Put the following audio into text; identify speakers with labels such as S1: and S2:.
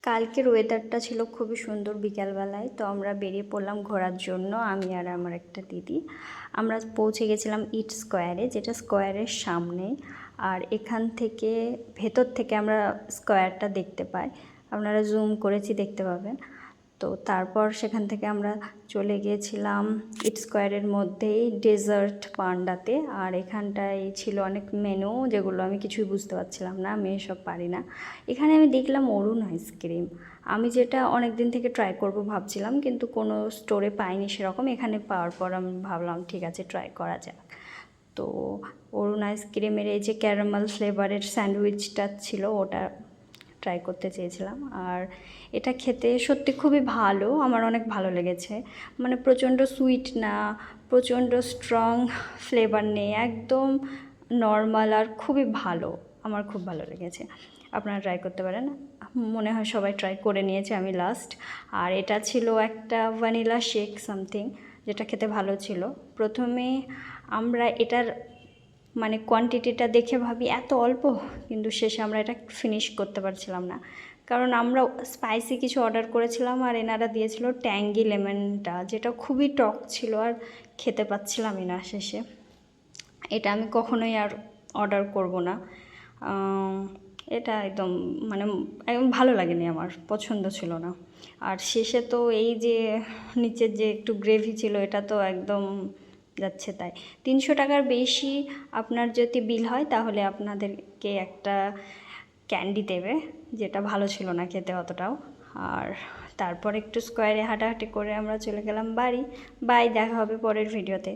S1: কালকের ওয়েদারটা ছিল খুবই সুন্দর বিকালবেলায়, তো আমরা বেরিয়ে পড়লাম ঘোরার জন্য, আমি আর আমার একটা দিদি। আমরা পৌঁছে গেছিলাম ইট স্কোয়ারে, যেটা স্কোয়ারের সামনে। আর এখান থেকে ভেতর থেকে আমরা স্কোয়ারটা দেখতে পাই, আপনারা জুম করেছি দেখতে পাবেন। তো তারপর সেখান থেকে আমরা চলে গিয়েছিলাম ইট স্কোয়ারের মধ্যেই ডেজার্ট পান্ডাতে। আর এখানটায় ছিল অনেক মেনু, যেগুলো আমি কিছুই বুঝতে পারছিলাম না, আমি এসব পারি না। এখানে আমি দেখলাম অরুণ আইসক্রিম, আমি যেটা অনেক দিন থেকে ট্রাই করব ভাবছিলাম, কিন্তু কোনো স্টোরে পাইনি সেরকম। এখানে পাওয়ার পর আমি ভাবলাম ঠিক আছে ট্রাই করা যাক। তো অরুণ আইসক্রিমের এই যে ক্যারামেল ফ্লেভারের স্যান্ডউইচটা ছিল, ওটা ট্রাই করতে চেয়েছিলাম। আর এটা খেতে সত্যি খুবই ভালো, আমার অনেক ভালো লেগেছে। মানে প্রচণ্ড সুইট না, প্রচণ্ড স্ট্রং ফ্লেভার নেই, একদম নর্মাল আর খুবই ভালো, আমার খুব ভালো লেগেছে। আপনারা ট্রাই করতে পারেন, মনে হয় সবাই ট্রাই করে নিয়েছে, আমি লাস্ট। আর এটা ছিল একটা ভ্যানিলা শেক সামথিং, যেটা খেতে ভালো ছিল। প্রথমে আমরা এটার মানে কোয়ান্টিটিটা দেখে ভাবি এত অল্প, কিন্তু শেষে আমরা এটা ফিনিশ করতে পারছিলাম না, কারণ আমরা স্পাইসি কিছু অর্ডার করেছিলাম আর এনারা দিয়েছিল ট্যাঙ্গি লেমনটা, যেটা খুবই টক ছিল আর খেতে পাচ্ছিলামই না শেষে। এটা আমি কখনোই আর অর্ডার করব না, এটা একদম মানে একদম ভালো লাগেনি, আমার পছন্দ ছিল না। আর শেষে তো এই যে নিচের যে একটু গ্রেভি ছিল, এটা তো একদম যাচ্ছে তাই। 300 টাকার বেশি আপনার যদি বিল হয়, তাহলে আপনাদেরকে একটা ক্যান্ডি দেবে, যেটা ভালো ছিল না খেতে অতটাও। আর তারপর একটু স্কোয়ারে হাঁটাহাঁটি করে আমরা চলে গেলাম বাড়ি। বাই, দেখা হবে পরের ভিডিওতে।